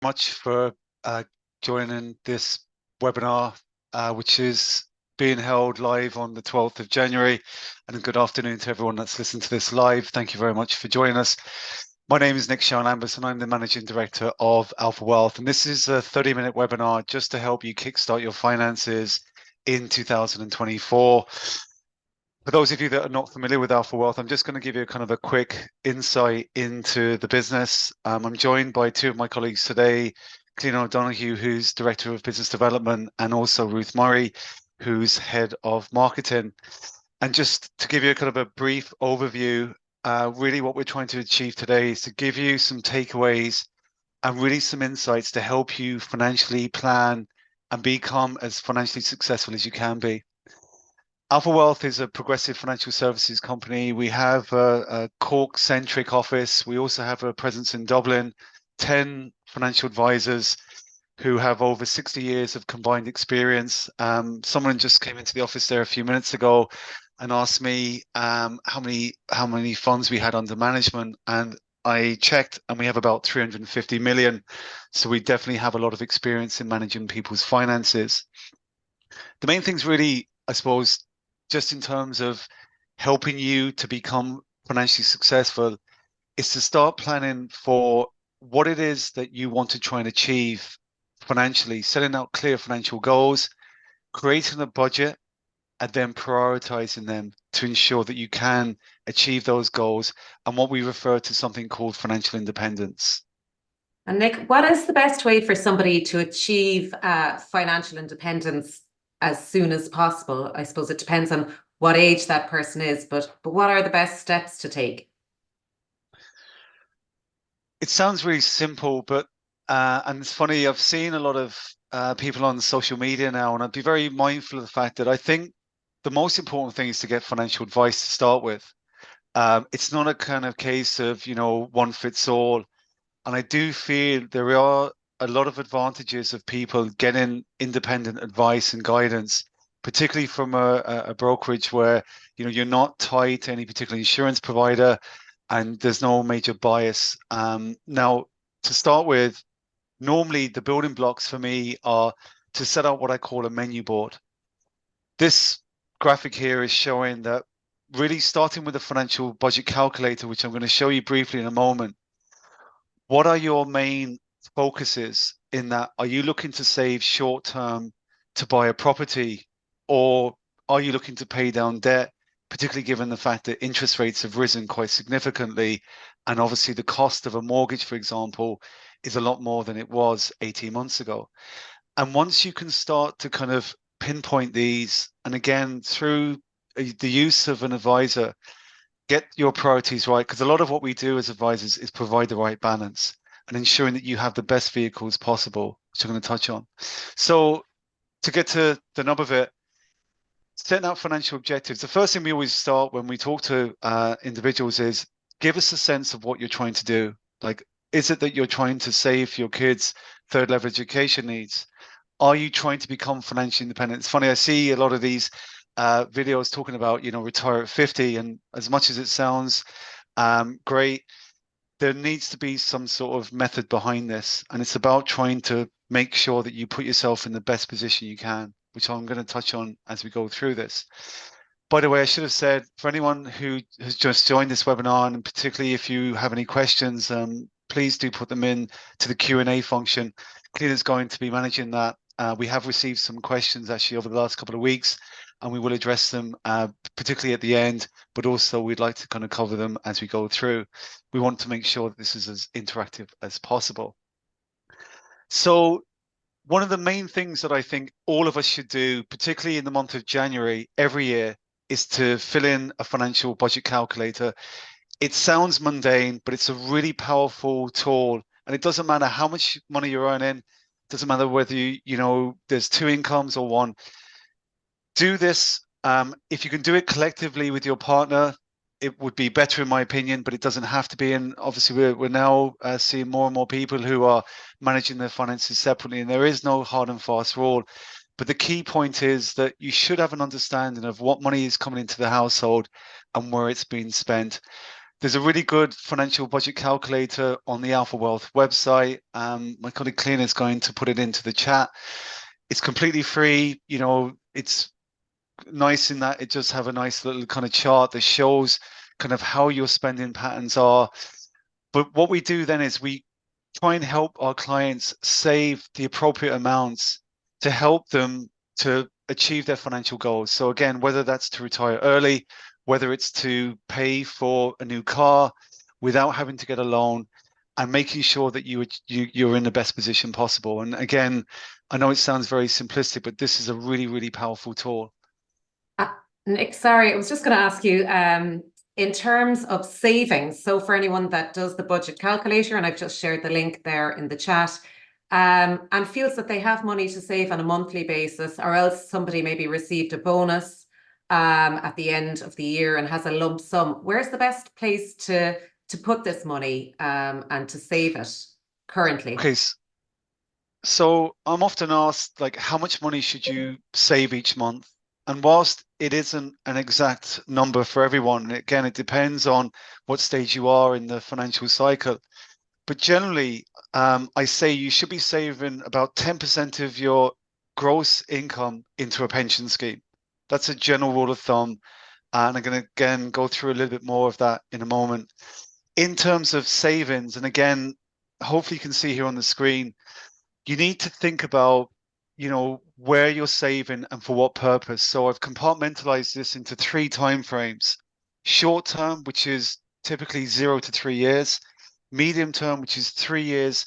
Much for joining this webinar, which is being held live on the 12th of January. And good afternoon to everyone that's listened to this live. Thank you very much for joining us. My name is Nick Shawn-Lambert, and I'm the Managing Director of Alpha Wealth. And this is a 30-minute webinar just to help you kickstart your finances in 2024. For those of you that are not familiar with Alpha Wealth, I'm just going to give you kind of a quick insight into the business. I'm joined by two of my colleagues today, Cleona O'Donoghue, who's Director of Business Development, and also Ruth Murray, who's Head of Marketing. And just to give you a kind of a brief overview, really what we're trying to achieve today is to give you some takeaways and really some insights to help you financially plan and become as financially successful as you can be. Alpha Wealth is a progressive financial services company. We have a Cork-centric office. We also have a presence in Dublin, 10 financial advisors who have over 60 years of combined experience. Someone just came into the office there a few minutes ago and asked me how many funds we had under management, and I checked, and we have about 350 million. So we definitely have a lot of experience in managing people's finances. The main things really, I suppose, just in terms of helping you to become financially successful, is to start planning for what it is that you want to try and achieve financially, setting out clear financial goals, creating a budget, and then prioritizing them to ensure that you can achieve those goals and what we refer to something called financial independence. And Nick, what is the best way for somebody to achieve financial independence as soon as possible? I suppose it depends on what age that person is, but what are the best steps to take? It sounds really simple, but and it's funny, I've seen a lot of people on social media now, and I'd be very mindful of the fact that I think the most important thing is to get financial advice to start with. It's not a kind of case of, one fits all. And I do feel there are a lot of advantages of people getting independent advice and guidance, particularly from a brokerage where, you're not tied to any particular insurance provider and there's no major bias. Now, to start with, normally the building blocks for me are to set out what I call a menu board. This graphic here is showing that really starting with a financial budget calculator, which I'm going to show you briefly in a moment. What are your main focuses in that? Are you looking to save short term to buy a property, or are you looking to pay down debt, particularly given the fact that interest rates have risen quite significantly, and obviously the cost of a mortgage, for example, is a lot more than it was 18 months ago. And once you can start to kind of pinpoint these, and again, through the use of an advisor, get your priorities right, because a lot of what we do as advisors is provide the right balance and ensuring that you have the best vehicles possible, which I'm going to touch on. So to get to the nub of it, setting out financial objectives. The first thing we always start when we talk to individuals is give us a sense of what you're trying to do. Like, is it that you're trying to save for your kids' third level education needs? Are you trying to become financially independent? It's funny, I see a lot of these videos talking about, retire at 50. And as much as it sounds great, there needs to be some sort of method behind this. And it's about trying to make sure that you put yourself in the best position you can, which I'm going to touch on as we go through this. By the way, I should have said, for anyone who has just joined this webinar, and particularly if you have any questions, please do put them in to the Q&A function. Cleona's going to be managing that. We have received some questions actually over the last couple of weeks, and we will address them particularly at the end, but also we'd like to kind of cover them as we go through. We want to make sure that this is as interactive as possible. So one of the main things that I think all of us should do, particularly in the month of January every year, is to fill in a financial budget calculator. It sounds mundane, but it's a really powerful tool. And it doesn't matter how much money you're earning, doesn't matter whether there's two incomes or one. Do this. If you can do it collectively with your partner, it would be better in my opinion, but it doesn't have to be. And obviously we're now seeing more and more people who are managing their finances separately, and there is no hard and fast rule. But the key point is that you should have an understanding of what money is coming into the household and where it's being spent. There's a really good financial budget calculator on the Alpha Wealth website. My colleague Clean is going to put it into the chat. It's completely free. You know, it's nice in that it does have a nice little kind of chart that shows kind of how your spending patterns are. But what we do then is we try and help our clients save the appropriate amounts to help them to achieve their financial goals. So again, whether that's to retire early, whether it's to pay for a new car without having to get a loan, and making sure that you're in the best position possible. And again, I know it sounds very simplistic, but this is a really, really powerful tool. Nick, sorry, I was just going to ask you, in terms of savings, so for anyone that does the budget calculator, and I've just shared the link there in the chat, and feels that they have money to save on a monthly basis, or else somebody maybe received a bonus at the end of the year and has a lump sum, where's the best place to put this money and to save it currently? Okay, so I'm often asked, like, how much money should you save each month? And whilst it isn't an exact number for everyone, again, it depends on what stage you are in the financial cycle. But generally, I say you should be saving about 10% of your gross income into a pension scheme. That's a general rule of thumb. And I'm going to, again, go through a little bit more of that in a moment. In terms of savings, and again, hopefully you can see here on the screen, you need to think about, you know, where you're saving and for what purpose. So I've compartmentalized this into 3 time frames. Short term, which is typically 0 to 3 years, medium term, which is 3 years,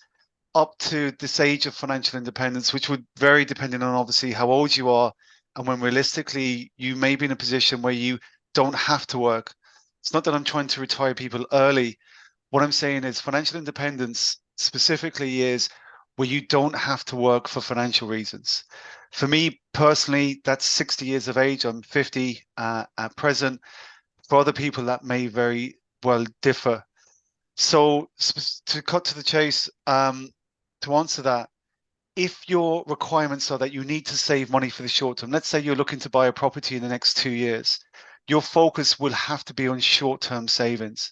up to this age of financial independence, which would vary depending on obviously how old you are and when realistically you may be in a position where you don't have to work. It's not that I'm trying to retire people early. What I'm saying is financial independence specifically is where you don't have to work for financial reasons. For me personally, that's 60 years of age. I'm 50 at present. For other people, that may very well differ. So to cut to the chase, to answer that, if your requirements are that you need to save money for the short term, let's say you're looking to buy a property in the next 2 years, your focus will have to be on short-term savings.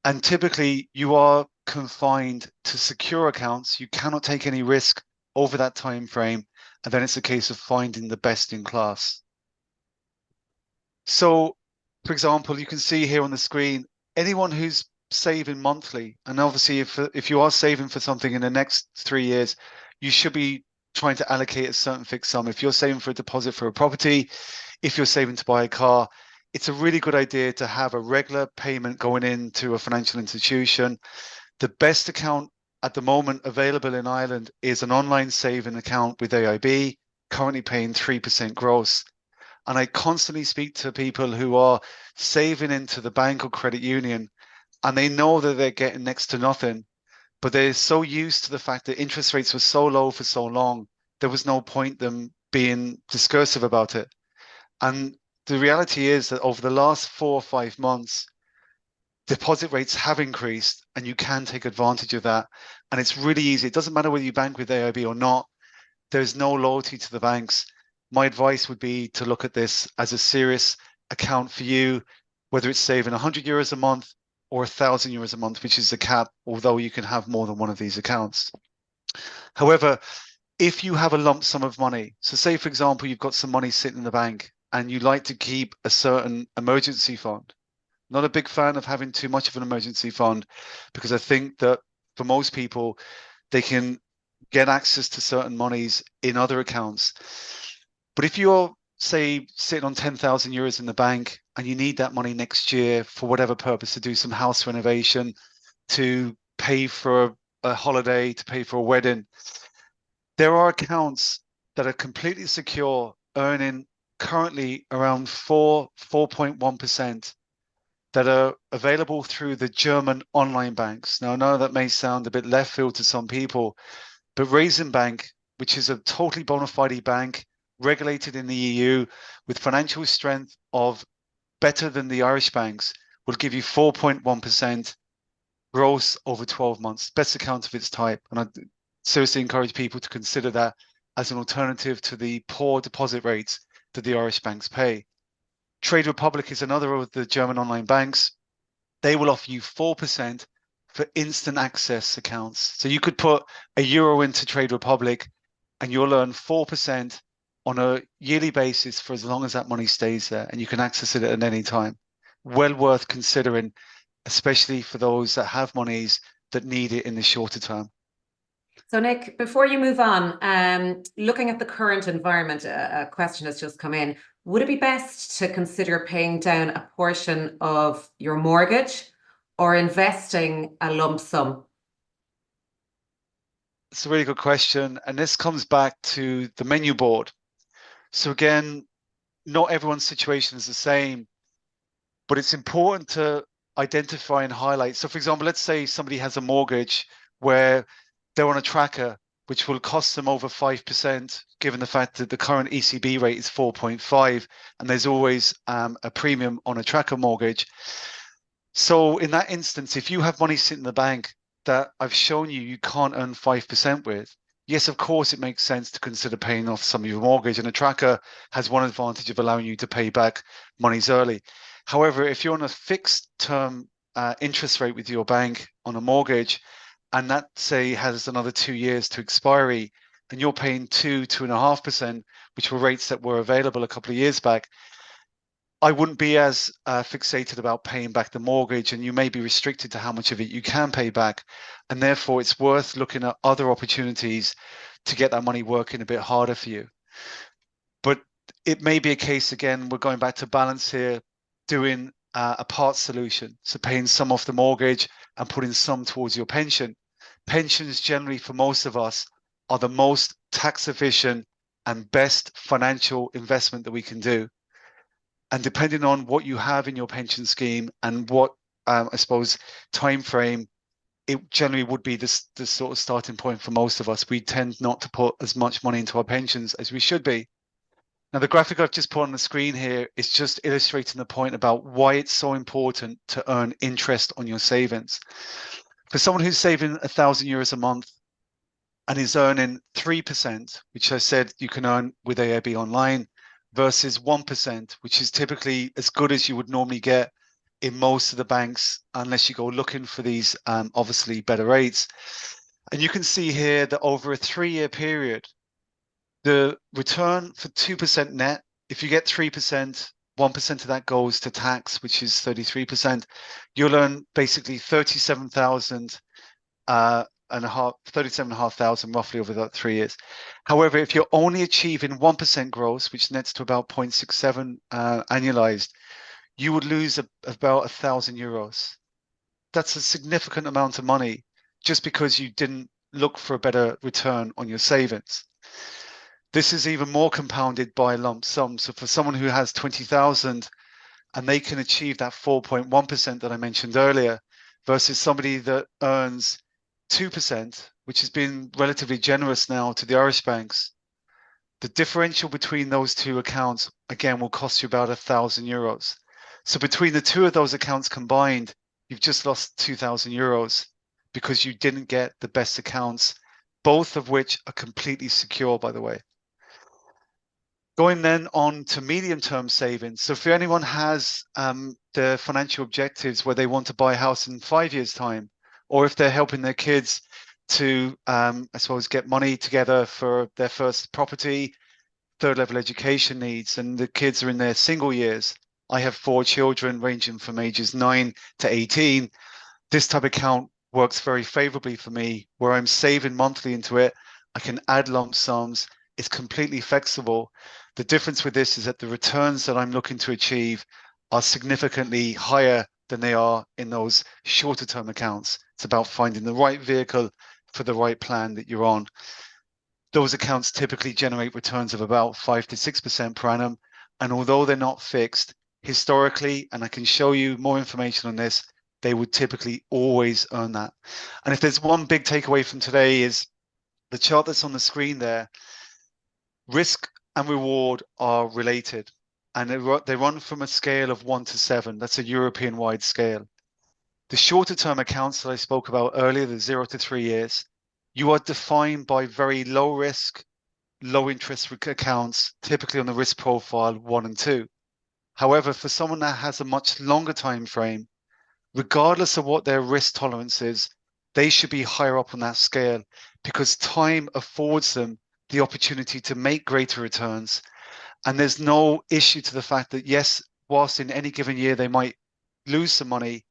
And typically you are confined to secure accounts. You cannot take any risk over that time frame. And then it's a case of finding the best in class. So, for example, you can see here on the screen, anyone who's saving monthly, and obviously if you are saving for something in the next 3 years, you should be trying to allocate a certain fixed sum. If you're saving for a deposit for a property, if you're saving to buy a car, it's a really good idea to have a regular payment going into a financial institution. The best account at the moment available in Ireland is an online saving account with AIB, currently paying 3% gross. And I constantly speak to people who are saving into the bank or credit union, and they know that they're getting next to nothing, but they're so used to the fact that interest rates were so low for so long, there was no point them being discursive about it. And the reality is that over the last 4 or 5 months, deposit rates have increased and you can take advantage of that. And it's really easy. It doesn't matter whether you bank with AIB or not. There's no loyalty to the banks. My advice would be to look at this as a serious account for you, whether it's saving 100 euros a month or 1,000 euros a month, which is the cap, although you can have more than one of these accounts. However, if you have a lump sum of money, so say, for example, you've got some money sitting in the bank and you like to keep a certain emergency fund. Not a big fan of having too much of an emergency fund, because I think that for most people, they can get access to certain monies in other accounts. But if you're, say, sitting on 10,000 euros in the bank and you need that money next year for whatever purpose, to do some house renovation, to pay for a holiday, to pay for a wedding, there are accounts that are completely secure, earning currently around 4.1% that are available through the German online banks. Now, I know that may sound a bit left field to some people, but Raisin Bank, which is a totally bona fide bank, regulated in the EU with financial strength of better than the Irish banks, will give you 4.1% gross over 12 months, best account of its type. And I seriously encourage people to consider that as an alternative to the poor deposit rates that the Irish banks pay. Trade Republic is another of the German online banks. they will offer you 4% for instant access accounts. So you could put a euro into Trade Republic and you'll earn 4% on a yearly basis for as long as that money stays there, and you can access it at any time. Well worth considering, especially for those that have monies that need it in the shorter term. So Nick, before you move on, looking at the current environment, a question has just come in. Would it be best to consider paying down a portion of your mortgage or investing a lump sum? It's a really good question. And this comes back to the menu board. So again, not everyone's situation is the same, but it's important to identify and highlight. So for example, let's say somebody has a mortgage where they're on a tracker, which will cost them over 5%, given the fact that the current ECB rate is 4.5, and there's always a premium on a tracker mortgage. So in that instance, if you have money sitting in the bank that I've shown you can't earn 5% with, yes, of course, it makes sense to consider paying off some of your mortgage. And a tracker has one advantage of allowing you to pay back monies early. However, if you're on a fixed term interest rate with your bank on a mortgage, and that say has another 2 years to expiry, and you're paying 2.5%, which were rates that were available a couple of years back, I wouldn't be as fixated about paying back the mortgage, and you may be restricted to how much of it you can pay back. And therefore, it's worth looking at other opportunities to get that money working a bit harder for you. But it may be a case, again, we're going back to balance here, doing a part solution. So paying some off the mortgage and putting some towards your pension. Pensions generally, for most of us, are the most tax efficient and best financial investment that we can do. And depending on what you have in your pension scheme and what, I suppose, time frame, it generally would be this sort of starting point for most of us. We tend not to put as much money into our pensions as we should be. Now, the graphic I've just put on the screen here is just illustrating the point about why it's so important to earn interest on your savings. For someone who's saving €1,000 a month and is earning 3%, which I said you can earn with AIB online, versus 1%, which is typically as good as you would normally get in most of the banks, unless you go looking for these obviously better rates. And you can see here that over a 3-year period, the return for 2% net, if you get 3%, 1% of that goes to tax, which is 33%. You'll earn basically 37,500 roughly over that 3 years. However, if you're only achieving 1% gross, which nets to about 0.67 annualized, you would lose about €1,000. That's a significant amount of money just because you didn't look for a better return on your savings. This is even more compounded by lump sum. So for someone who has 20,000 and they can achieve that 4.1% that I mentioned earlier, versus somebody that earns 2%, which has been relatively generous now to the Irish banks, the differential between those two accounts, again, will cost you about €1,000. So between the two of those accounts combined, you've just lost €2,000 because you didn't get the best accounts, both of which are completely secure, by the way. Going then on to medium-term savings. So if anyone has the financial objectives where they want to buy a house in 5 years' time, or if they're helping their kids to, I suppose, get money together for their first property, third-level education needs, and the kids are in their single years. I have 4 children ranging from ages 9 to 18. This type of account works very favorably for me, where I'm saving monthly into it. I can add lump sums. It's completely flexible. The difference with this is that the returns that I'm looking to achieve are significantly higher than they are in those shorter term accounts. It's about finding the right vehicle for the right plan that you're on. Those accounts typically generate returns of about 5 to 6% per annum. And although they're not fixed, historically, and I can show you more information on this, they would typically always earn that. And if there's one big takeaway from today is the chart that's on the screen there, risk and reward are related, and they run from a scale of 1 to 7. That's a European-wide scale. The shorter term accounts that I spoke about earlier, the 0 to 3 years, you are defined by very low risk, low interest accounts, typically on the risk profile 1 and 2. However, for someone that has a much longer time frame, regardless of what their risk tolerance is, they should be higher up on that scale because time affords them the opportunity to make greater returns. And there's no issue to the fact that, yes, whilst in any given year they might lose some money,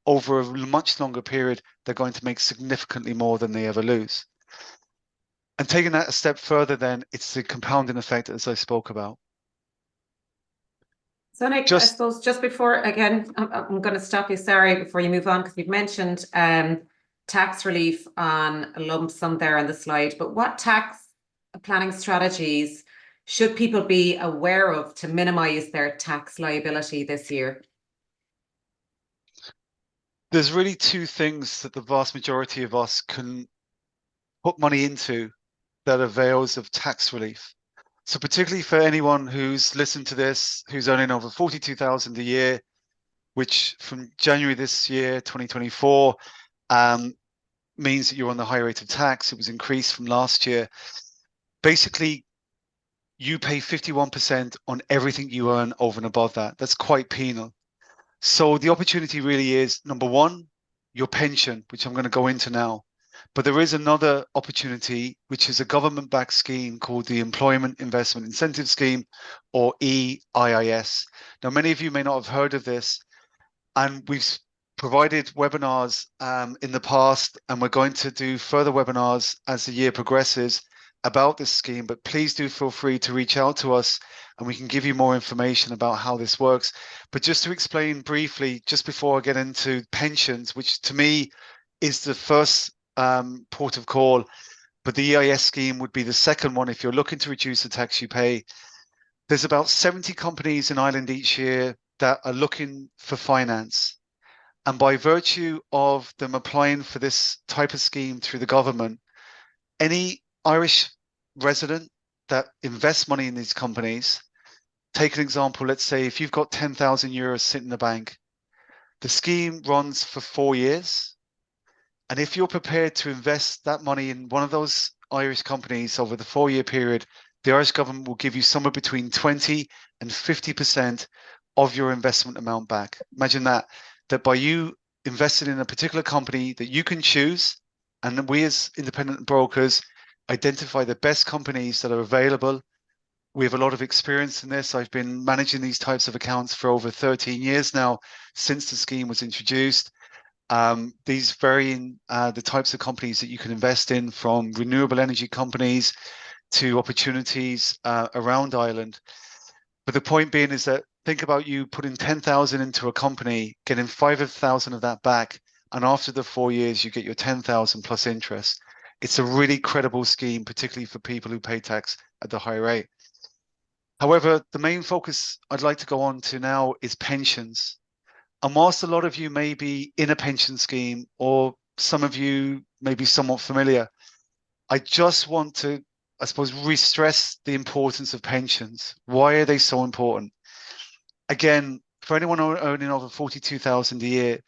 over a much longer period, they're going to make significantly more than they ever lose. And taking that a step further, then it's the compounding effect, as I spoke about. So Nick, I Just suppose just before, again, I'm going to stop you, sorry, before you move on, because you've mentioned tax relief on a lump sum there on the slide, but what tax planning strategies should people be aware of to minimize their tax liability this year? there's really two things that the vast majority of us can put money into that avails of tax relief. So particularly for anyone who's listened to this, who's earning over 42,000 a year, which from January this year, 2024, means that you're on the high rate of tax. It was increased from last year. Basically, you pay 51% on everything you earn over and above that. That's quite penal. So the opportunity really is, number one, your pension, which I'm going to go into now. But there is another opportunity, which is a government-backed scheme called the Employment Investment Incentive Scheme, or EIIS. Now, many of you may not have heard of this, and we've provided webinars in the past, and we're going to do further webinars as the year progresses about this scheme. But please do feel free to reach out to us, and we can give you more information about how this works. But just to explain briefly, just before I get into pensions, which to me is the first port of call, but the EIS scheme would be the second one if you're looking to reduce the tax you pay. There's about 70 companies in Ireland each year that are looking for finance. And by virtue of them applying for this type of scheme through the government, any Irish resident that invests money in these companies, take an example, let's say if you've got 10,000 euros sitting in the bank, the scheme runs for 4 years. And if you're prepared to invest that money in one of those Irish companies over the 4-year period, the Irish government will give you somewhere between 20 and 50% of your investment amount back. Imagine that by you investing in a particular company that you can choose, and we as independent brokers identify the best companies that are available. We have a lot of experience in this. I've been managing these types of accounts for over 13 years now, since the scheme was introduced. These vary in the types of companies that you can invest in, from renewable energy companies to opportunities around Ireland. But the point being is that think about you putting 10,000 into a company, getting 5,000 of that back, and after the 4 years, you get your 10,000 plus interest. It's a really credible scheme, particularly for people who pay tax at the high rate. However, the main focus I'd like to go on to now is pensions. And whilst a lot of you may be in a pension scheme, or some of you may be somewhat familiar, I just want to, I suppose, re-stress the importance of pensions. Why are they so important? Again, for anyone earning over 42,000 a year,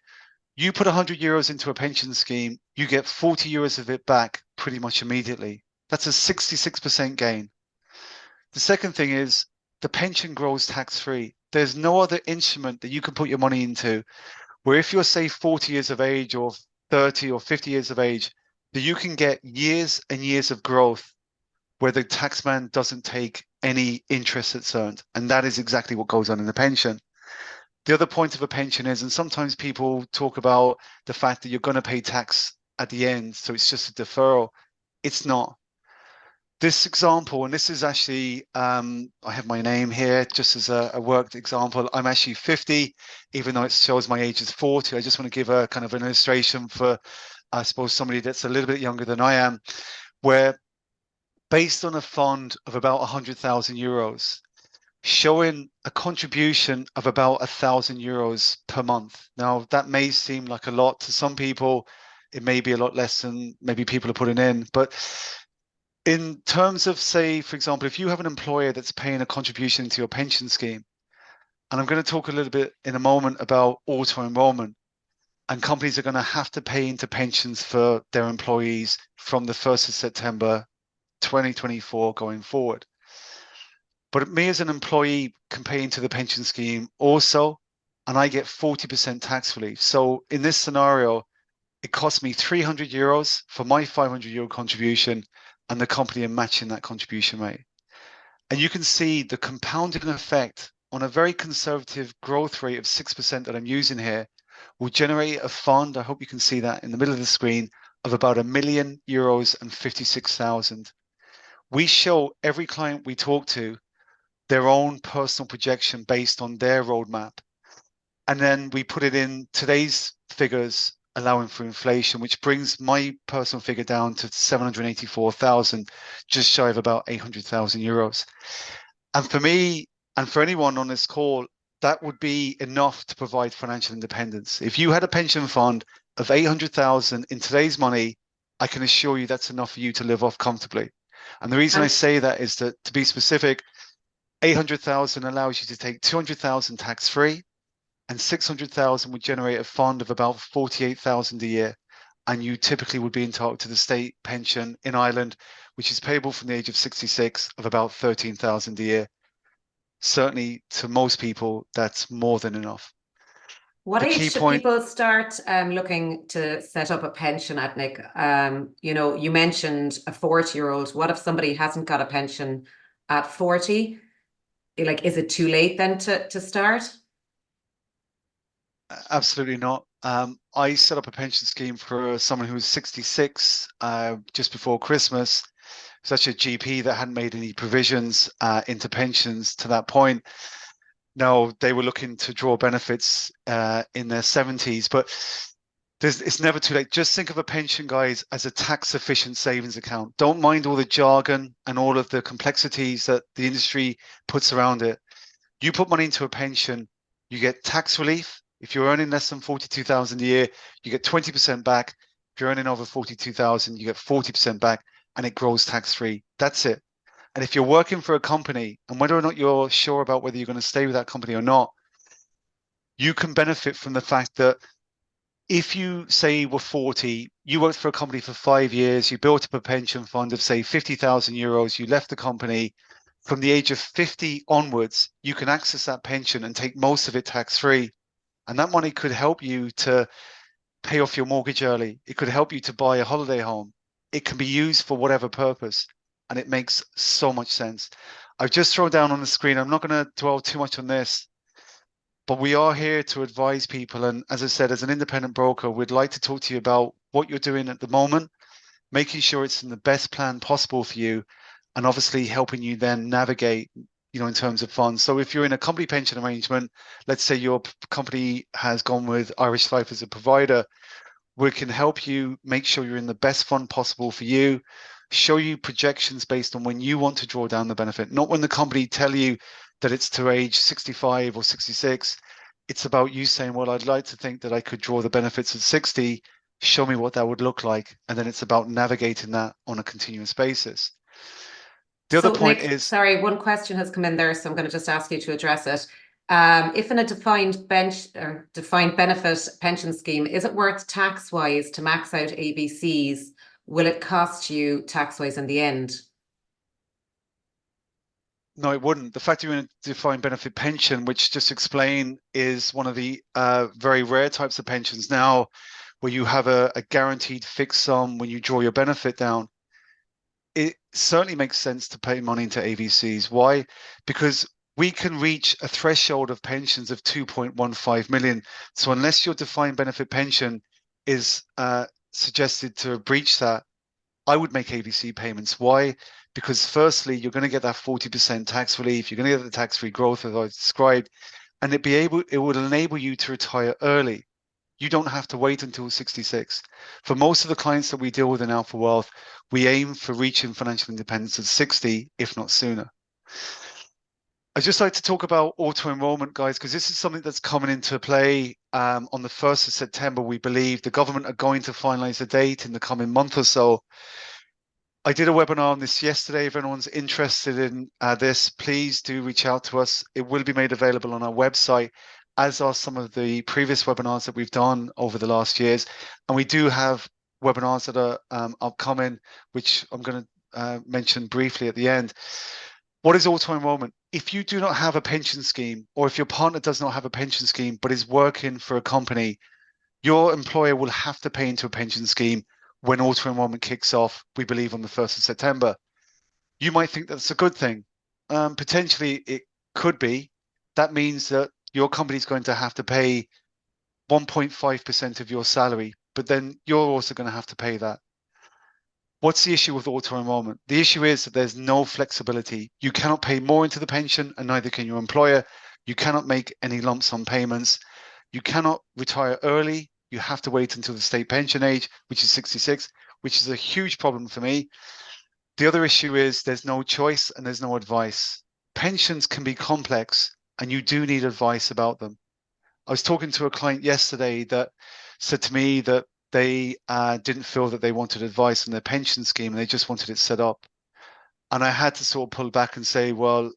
you put 100 euros into a pension scheme, you get 40 euros of it back pretty much immediately. That's a 66% gain. The second thing is the pension grows tax-free. There's no other instrument that you can put your money into where if you're, say, 40 years of age or 30 or 50 years of age, that you can get years and years of growth where the taxman doesn't take any interest that's earned. And that is exactly what goes on in the pension. The other point of a pension is, and sometimes people talk about the fact that you're going to pay tax at the end, so it's just a deferral. It's not. This example, and this is actually, I have my name here just as a worked example. I'm actually 50, even though it shows my age is 40. I just want to give a kind of an illustration for, I suppose, somebody that's a little bit younger than I am, where based on a fund of about 100,000 euros, showing a contribution of about 1,000 euros per month. Now, that may seem like a lot to some people. It may be a lot less than maybe people are putting in, but in terms of, say, for example, if you have an employer that's paying a contribution to your pension scheme, and I'm going to talk a little bit in a moment about auto enrollment, and companies are going to have to pay into pensions for their employees from the 1st of September 2024 going forward. But me as an employee can pay into the pension scheme also, and I get 40% tax relief. So in this scenario, it costs me €300 for my €500 contribution, and the company are matching that contribution rate. And you can see the compounding effect on a very conservative growth rate of 6% that I'm using here will generate a fund. I hope you can see that in the middle of the screen, of about €1,000,000 and 56,000. We show every client we talk to their own personal projection based on their roadmap. And then we put it in today's figures, allowing for inflation, which brings my personal figure down to 784,000, just shy of about €800,000. And for me, and for anyone on this call, that would be enough to provide financial independence. If you had a pension fund of 800,000 in today's money, I can assure you that's enough for you to live off comfortably. And the reason I say that is that, to be specific, 800,000 allows you to take 200,000 tax-free, and 600,000 would generate a fund of about 48,000 a year. And you typically would be entitled to the state pension in Ireland, which is payable from the age of 66, of about 13,000 a year. Certainly to most people, that's more than enough. What The age key should point, people start looking to set up a pension at, Nick? You know, you mentioned a 40-year-old. What if somebody hasn't got a pension at 40? Like, is it too late then to start? absolutely not. I set up a pension scheme for someone who was 66 just before Christmas. Such a GP that hadn't made any provisions into pensions to that point. No, they were looking to draw benefits in their 70s, but it's never too late. Just think of a pension, guys, as a tax-efficient savings account. Don't mind all the jargon and all of the complexities that the industry puts around it. You put money into a pension, you get tax relief. If you're earning less than 42,000 a year, you get 20% back. If you're earning over 42,000, you get 40% back, and it grows tax-free. That's it. And if you're working for a company, and whether or not you're sure about whether you're going to stay with that company or not, you can benefit from the fact that if you say were 40, you worked for a company for 5 years, you built up a pension fund of say €50,000, you left the company. From the age of 50 onwards, you can access that pension and take most of it tax-free. And that money could help you to pay off your mortgage early. It could help you to buy a holiday home. It can be used for whatever purpose. And it makes so much sense. I've just thrown down on the screen, I'm not going to dwell too much on this, but we are here to advise people. And as I said, as an independent broker, we'd like to talk to you about what you're doing at the moment, making sure it's in the best plan possible for you, and obviously helping you then navigate, in terms of funds. So if you're in a company pension arrangement, let's say your company has gone with Irish Life as a provider, we can help you make sure you're in the best fund possible for you, show you projections based on when you want to draw down the benefit, not when the company tell you that it's to age 65 or 66. It's about you saying, well, I'd like to think that I could draw the benefits at 60. Show me what that would look like. And then it's about navigating that on a continuous basis. The other So, point Nick, is, sorry, one question has come in there, so I'm going to just ask you to address it. If in a defined benefit pension scheme, is it worth tax-wise to max out ABCs? Will it cost you tax-wise in the end? no, it wouldn't. The fact you're in a defined benefit pension, which just explain is one of the very rare types of pensions now, where you have a guaranteed fixed sum when you draw your benefit down. It certainly makes sense to pay money into ABCs. Why? Because we can reach a threshold of pensions of 2.15 million. So unless your defined benefit pension is suggested to breach that, I would make ABC payments. Why? Because firstly, you're going to get that 40% tax relief. You're going to get the tax-free growth as I described, and it would enable you to retire early. You don't have to wait until 66. For most of the clients that we deal with in Alpha Wealth, we aim for reaching financial independence at 60, if not sooner. I'd just like to talk about auto-enrollment, guys, because this is something that's coming into play on the 1st of September. We believe the government are going to finalize a date in the coming month or so. I did a webinar on this yesterday. If anyone's interested in this, please do reach out to us. It will be made available on our website, as are some of the previous webinars that we've done over the last years. And we do have webinars that are upcoming, which I'm going to mention briefly at the end. What is auto-enrollment? if you do not have a pension scheme, or if your partner does not have a pension scheme but is working for a company, your employer will have to pay into a pension scheme when auto enrollment kicks off, we believe on the 1st of September. You might think that's a good thing. Potentially it could be. That means that your company is going to have to pay 1.5% of your salary, but then you're also going to have to pay that. What's the issue with auto enrollment? The issue is that there's no flexibility. You cannot pay more into the pension, and neither can your employer. You cannot make any lump sum payments. You cannot retire early. You have to wait until the state pension age, which is 66, which is a huge problem for me. The other issue is there's no choice and there's no advice. Pensions can be complex, and you do need advice about them. I was talking to a client yesterday that said to me that they didn't feel that they wanted advice on their pension scheme and they just wanted it set up. And I had to sort of pull back and say, well,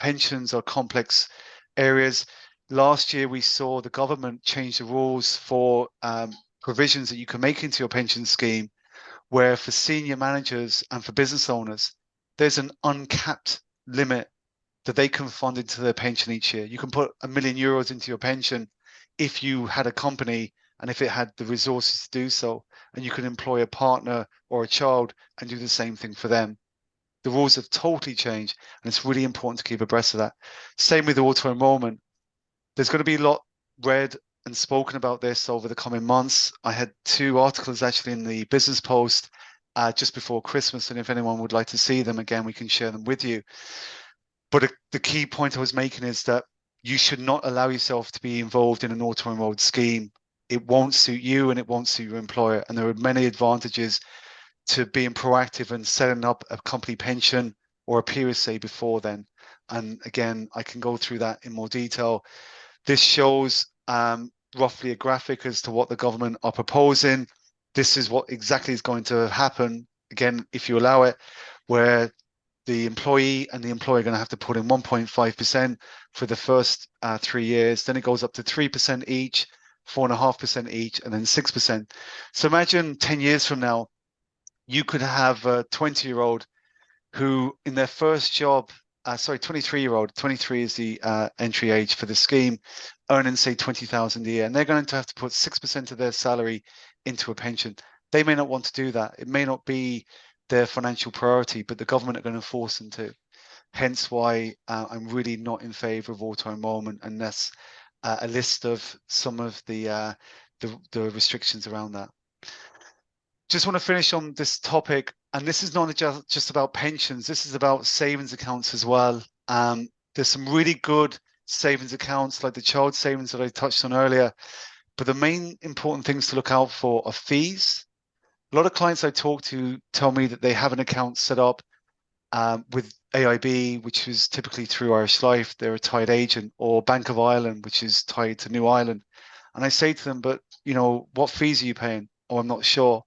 pensions are complex areas. Last year, we saw the government change the rules for provisions that you can make into your pension scheme, where for senior managers and for business owners, there's an uncapped limit that they can fund into their pension each year. You can put €1 million into your pension if you had a company and if it had the resources to do so, and you can employ a partner or a child and do the same thing for them. The rules have totally changed, and it's really important to keep abreast of that. Same with auto enrollment. There's going to be a lot read and spoken about this over the coming months. I had 2 articles actually in the Business Post just before Christmas, and if anyone would like to see them again, we can share them with you. But the key point I was making is that you should not allow yourself to be involved in an auto-enrolled scheme. It won't suit you and it won't suit your employer. And there are many advantages to being proactive and setting up a company pension or a PRSA before then. And again, I can go through that in more detail. This shows roughly a graphic as to what the government are proposing. This is what exactly is going to happen, again, if you allow it, where the employee and the employer are going to have to put in 1.5% for the first 3 years. Then it goes up to 3% each, 4.5% each, and then 6%. So imagine 10 years from now, you could have a 20-year-old who in their first job, 23-year-old, 23 is the entry age for the scheme, earning say 20,000 a year, and they're going to have to put 6% of their salary into a pension. They may not want to do that. It may not be their financial priority, but the government are going to force them to. Hence why I'm really not in favor of auto enrollment, and that's a list of some of the restrictions around that. Just want to finish on this topic, and this is not just about pensions. This is about savings accounts as well. There's some really good savings accounts like the child savings that I touched on earlier, but the main important things to look out for are fees. A lot of clients I talk to tell me that they have an account set up with AIB, which is typically through Irish Life, they're a tied agent, or Bank of Ireland, which is tied to New Ireland. And I say to them, but what fees are you paying? Oh, I'm not sure.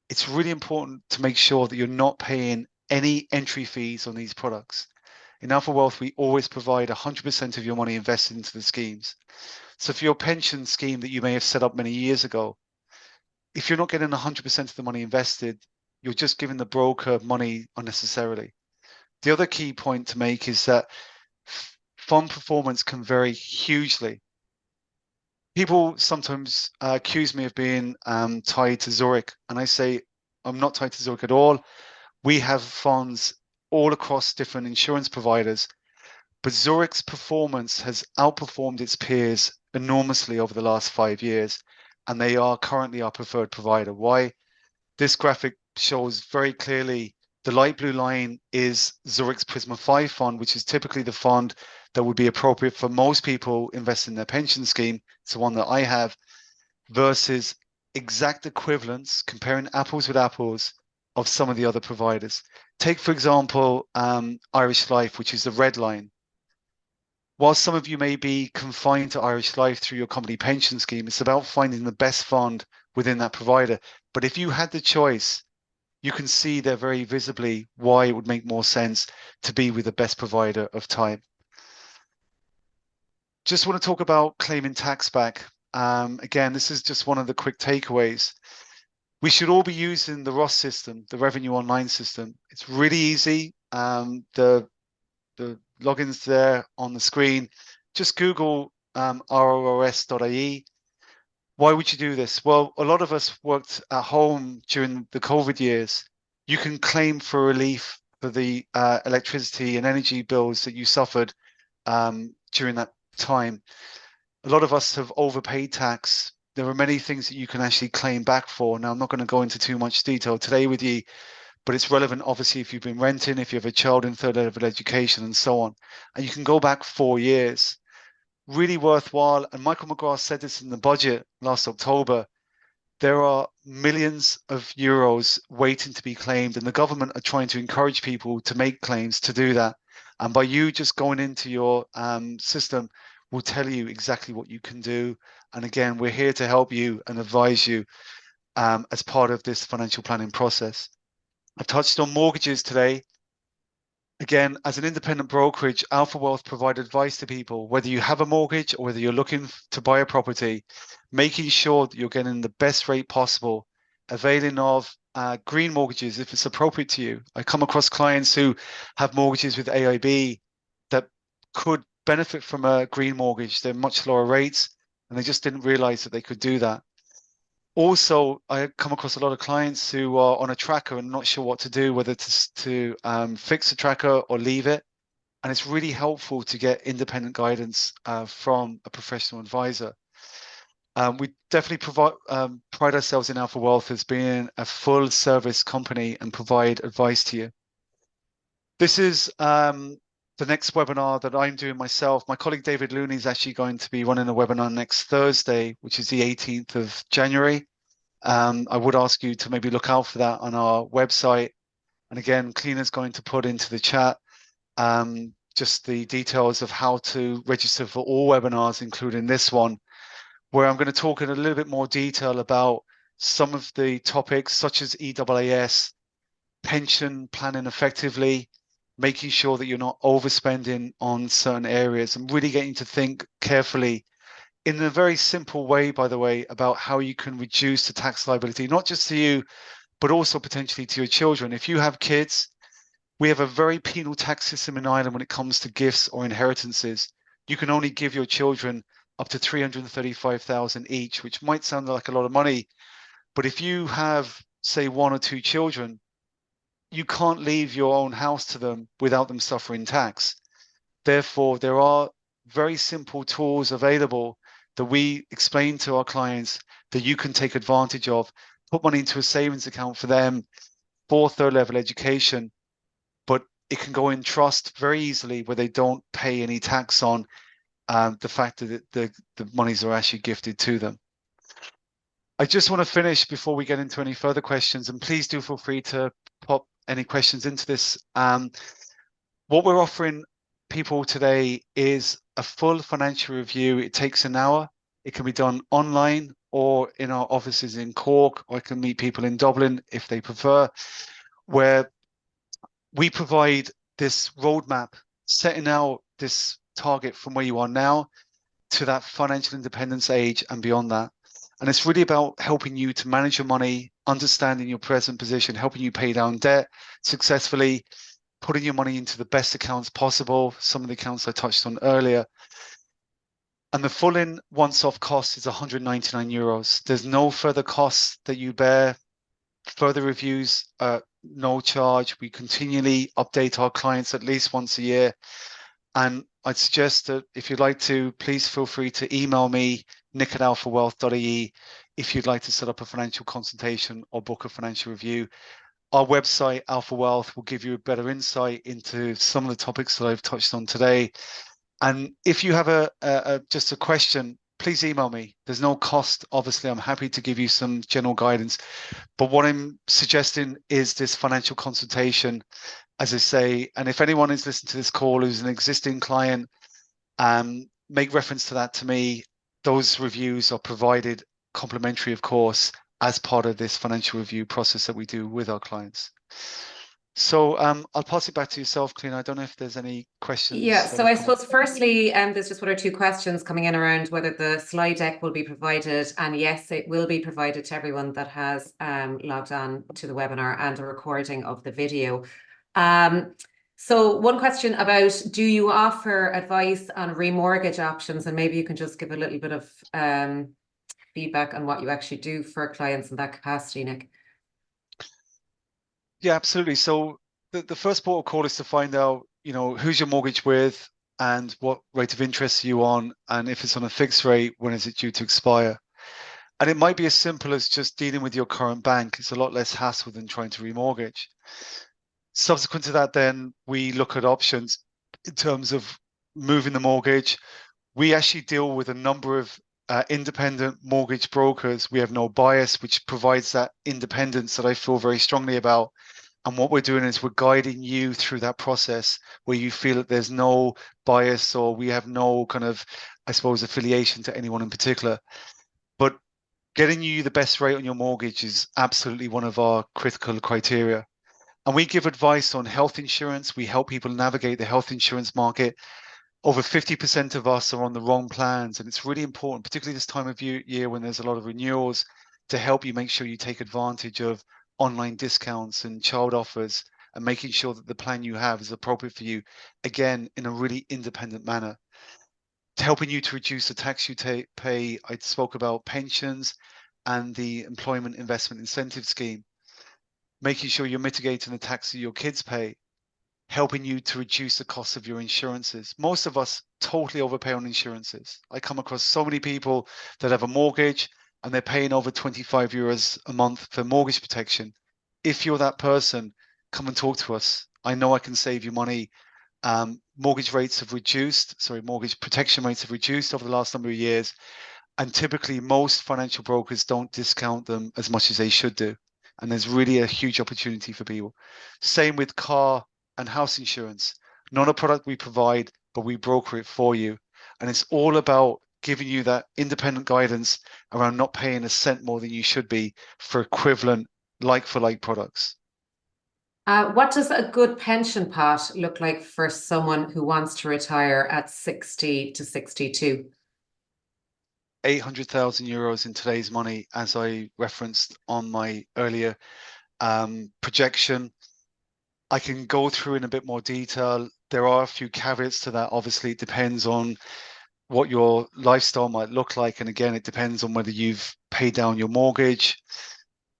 It's really important to make sure that you're not paying any entry fees on these products. In Alpha Wealth, we always provide 100% of your money invested into the schemes. So for your pension scheme that you may have set up many years ago, if you're not getting 100% of the money invested, you're just giving the broker money unnecessarily. The other key point to make is that fund performance can vary hugely. People sometimes accuse me of being tied to Zurich, and I say I'm not tied to Zurich at all. We have funds all across different insurance providers, but Zurich's performance has outperformed its peers enormously over the last 5 years, and they are currently our preferred provider. Why? This graphic shows very clearly the light blue line is Zurich's Prisma 5 fund, which is typically the fund that would be appropriate for most people investing in their pension scheme. It's the one that I have, versus exact equivalents, comparing apples with apples, of some of the other providers. Take, for example, Irish Life, which is the red line. While some of you may be confined to Irish Life through your company pension scheme, it's about finding the best fund within that provider. But if you had the choice, you can see there very visibly why it would make more sense to be with the best provider of time. Just want to talk about claiming tax back. Again, this is just one of the quick takeaways. We should all be using the ROS system, the Revenue Online system. It's really easy. The the logins there on the screen. Just Google RORS.ie. Why would you do this? Well, a lot of us worked at home during the COVID years. You can claim for relief for the electricity and energy bills that you suffered during that time. A lot of us have overpaid tax. There are many things that you can actually claim back for. Now, I'm not going to go into too much detail today with you, but it's relevant, obviously, if you've been renting, if you have a child in third level education, and so on. And you can go back 4 years. Really worthwhile. And Michael McGrath said this in the budget last October. There are millions of euros waiting to be claimed, and the government are trying to encourage people to make claims to do that. And by you just going into your system, will tell you exactly what you can do. And again, we're here to help you and advise you as part of this financial planning process. I've touched on mortgages today. Again, as an independent brokerage, Alpha Wealth provide advice to people, whether you have a mortgage or whether you're looking to buy a property, making sure that you're getting the best rate possible, availing of green mortgages if it's appropriate to you. I come across clients who have mortgages with AIB that could benefit from a green mortgage. They're much lower rates, and they just didn't realize that they could do that. Also, I come across a lot of clients who are on a tracker and not sure what to do, whether to fix the tracker or leave it. And it's really helpful to get independent guidance from a professional advisor. We definitely pride ourselves in Alpha Wealth as being a full service company and provide advice to you. This is the next webinar that I'm doing myself. My colleague David Looney is actually going to be running a webinar next Thursday, which is the 18th of January. I would ask you to maybe look out for that on our website. And again, Clena's going to put into the chat just the details of how to register for all webinars, including this one, where I'm going to talk in a little bit more detail about some of the topics such as EAAS, pension planning effectively, making sure that you're not overspending on certain areas, and really getting to think carefully in a very simple way, by the way, about how you can reduce the tax liability, not just to you, but also potentially to your children. If you have kids, we have a very penal tax system in Ireland when it comes to gifts or inheritances. You can only give your children up to 335,000 each, which might sound like a lot of money, but if you have, say, 1 or 2 children, you can't leave your own house to them without them suffering tax. Therefore, there are very simple tools available that we explain to our clients that you can take advantage of, put money into a savings account for them for third level education, but it can go in trust very easily where they don't pay any tax on the fact that the monies are actually gifted to them. I just want to finish before we get into any further questions, and please do feel free to pop any questions into this. What we're offering people today is a full financial review. It takes an hour. It can be done online or in our offices in Cork, or I can meet people in Dublin if they prefer, where we provide this roadmap, setting out this target from where you are now to that financial independence age and beyond that. And it's really about helping you to manage your money, understanding your present position, helping you pay down debt successfully, putting your money into the best accounts possible, some of the accounts I touched on earlier. And the full in once-off cost is 199 euros. There's no further costs that you bear. Further reviews, no charge. We continually update our clients at least once a year. And I'd suggest that if you'd like to, please feel free to email me, nick@alphawealth.ie, if you'd like to set up a financial consultation or book a financial review. Our website, Alpha Wealth, will give you a better insight into some of the topics that I've touched on today. And if you have just a question, please email me. There's no cost. Obviously, I'm happy to give you some general guidance. But what I'm suggesting is this financial consultation, as I say. And if anyone is listening to this call who's an existing client, make reference to that to me. Those reviews are provided complimentary, of course, as part of this financial review process that we do with our clients. So I'll pass it back to yourself, Cleena. I don't know if there's any questions. Yeah, so I suppose firstly, there's just 1 or 2 questions coming in around whether the slide deck will be provided. And yes, it will be provided to everyone that has logged on to the webinar, and a recording of the video. So one question about, do you offer advice on remortgage options? And maybe you can just give a little bit of feedback on what you actually do for clients in that capacity, Nick. Yeah, absolutely. So the first port of call is to find out, who's your mortgage with and what rate of interest are you on, and if it's on a fixed rate, when is it due to expire? And it might be as simple as just dealing with your current bank. It's a lot less hassle than trying to remortgage. Subsequent to that, then we look at options in terms of moving the mortgage. We actually deal with a number of independent mortgage brokers. We have no bias, which provides that independence that I feel very strongly about. And what we're doing is we're guiding you through that process where you feel that there's no bias or we have no kind of, I suppose, affiliation to anyone in particular. But getting you the best rate on your mortgage is absolutely one of our critical criteria. And we give advice on health insurance. We help people navigate the health insurance market. Over 50% of us are on the wrong plans. And it's really important, particularly this time of year when there's a lot of renewals, to help you make sure you take advantage of online discounts and child offers and making sure that the plan you have is appropriate for you, again, in a really independent manner. Helping you to reduce the tax you pay. I spoke about pensions and the employment investment incentive scheme, making sure you're mitigating the tax that your kids pay, helping you to reduce the cost of your insurances. Most of us totally overpay on insurances. I come across so many people that have a mortgage and they're paying over 25 euros a month for mortgage protection. If you're that person, come and talk to us. I know I can save you money. Mortgage protection rates have reduced over the last number of years. And typically most financial brokers don't discount them as much as they should do. And there's really a huge opportunity for people. Same with car and house insurance. Not a product we provide, but we broker it for you. And it's all about giving you that independent guidance around not paying a cent more than you should be for equivalent like-for-like products. What does a good pension pot look like for someone who wants to retire at 60 to 62? 800,000 euros in today's money, as I referenced on my earlier projection. I can go through in a bit more detail. There are a few caveats to that. Obviously, it depends on what your lifestyle might look like. And again, it depends on whether you've paid down your mortgage,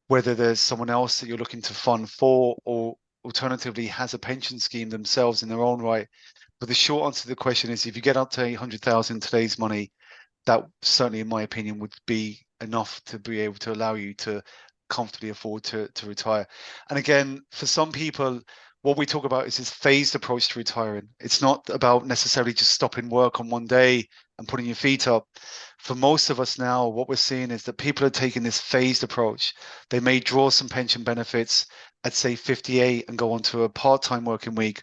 whether there's someone else that you're looking to fund for, or alternatively has a pension scheme themselves in their own right. But the short answer to the question is, if you get up to 800,000 today's money, that certainly, in my opinion, would be enough to be able to allow you to comfortably afford to retire. And again, for some people, what we talk about is this phased approach to retiring. It's not about necessarily just stopping work on one day and putting your feet up. For most of us now, what we're seeing is that people are taking this phased approach. They may draw some pension benefits at, say, 58 and go on to a part-time working week,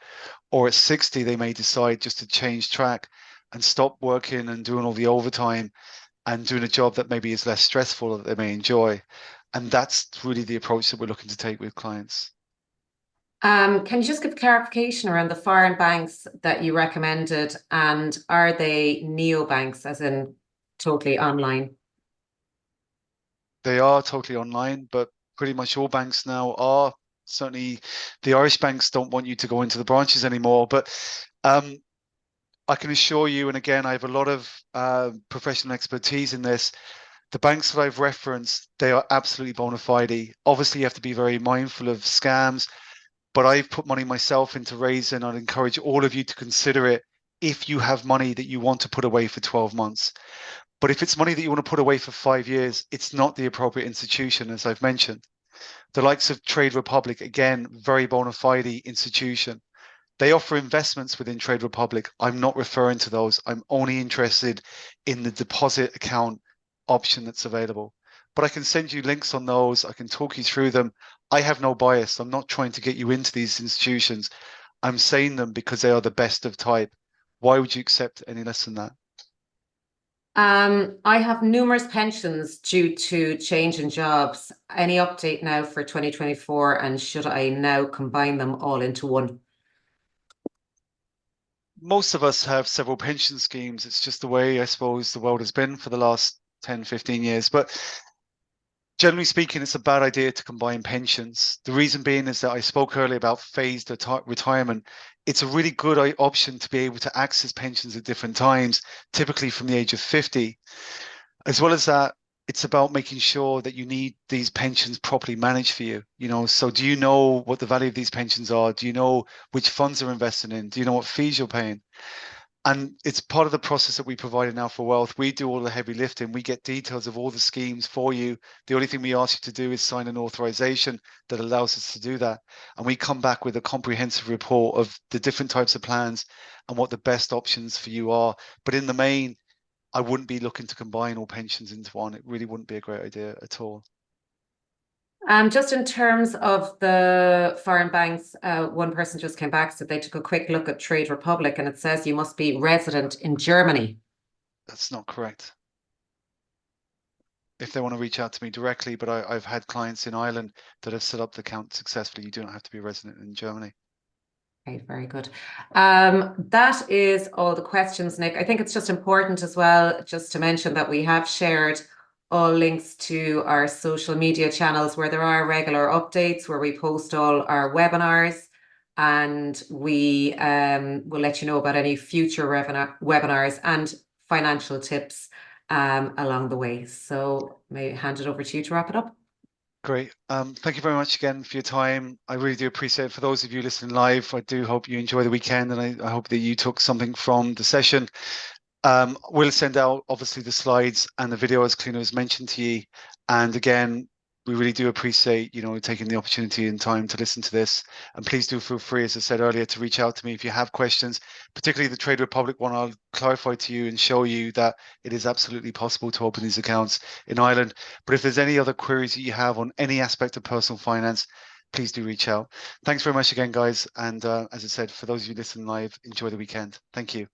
or at 60, they may decide just to change track and stop working and doing all the overtime and doing a job that maybe is less stressful that they may enjoy. And that's really the approach that we're looking to take with clients. Can you just give clarification around the foreign banks that you recommended, and are they neobanks, as in totally online? They are totally online, but pretty much all banks now are. Certainly the Irish banks don't want you to go into the branches anymore, but I can assure you, and again, I have a lot of professional expertise in this. The banks that I've referenced, they are absolutely bona fide. Obviously, you have to be very mindful of scams, but I've put money myself into Raisin. I'd encourage all of you to consider it if you have money that you want to put away for 12 months. But if it's money that you want to put away for 5 years, it's not the appropriate institution, as I've mentioned. The likes of Trade Republic, again, very bona fide institution. They offer investments within Trade Republic. I'm not referring to those. I'm only interested in the deposit account option that's available. But I can send you links on those. I can talk you through them. I have no bias. I'm not trying to get you into these institutions. I'm saying them because they are the best of type. Why would you accept any less than that? I have numerous pensions due to change in jobs. Any update now for 2024, and should I now combine them all into one? Most of us have several pension schemes. It's just the way, I suppose, the world has been for the last 10, 15 years. But Generally speaking, it's a bad idea to combine pensions. The reason being is that I spoke earlier about phased retirement. It's a really good option to be able to access pensions at different times, typically from the age of 50. As well as that, it's about making sure that you need these pensions properly managed for you. So do you know what the value of these pensions are? Do you know which funds they're investing in? Do you know what fees you're paying? And it's part of the process that we provide in Alpha Wealth. We do all the heavy lifting. We get details of all the schemes for you. The only thing we ask you to do is sign an authorization that allows us to do that. And we come back with a comprehensive report of the different types of plans and what the best options for you are. But in the main, I wouldn't be looking to combine all pensions into one. It really wouldn't be a great idea at all. Just in terms of the foreign banks, one person just came back, said they took a quick look at Trade Republic and it says you must be resident in Germany. That's not correct. If they want to reach out to me directly, but I've had clients in Ireland that have set up the account successfully. You do not have to be a resident in Germany. Okay, very good. That is all the questions, Nick. I think it's just important as well, just to mention that we have shared all links to our social media channels where there are regular updates, where we post all our webinars, and we will let you know about any future webinars and financial tips along the way. So may I hand it over to you to wrap it up? Great. Thank you very much again for your time. I really do appreciate it. For those of you listening live, I do hope you enjoy the weekend, and I hope that you took something from the session. We'll send out obviously the slides and the video as Cliona has mentioned to you. And again, we really do appreciate taking the opportunity and time to listen to this. And please do feel free, as I said earlier, to reach out to me if you have questions, particularly the Trade Republic one. I'll clarify to you and show you that it is absolutely possible to open these accounts in Ireland. But if there's any other queries that you have on any aspect of personal finance, please do reach out. Thanks very much again, guys. And as I said, for those of you listening live, enjoy the weekend. Thank you.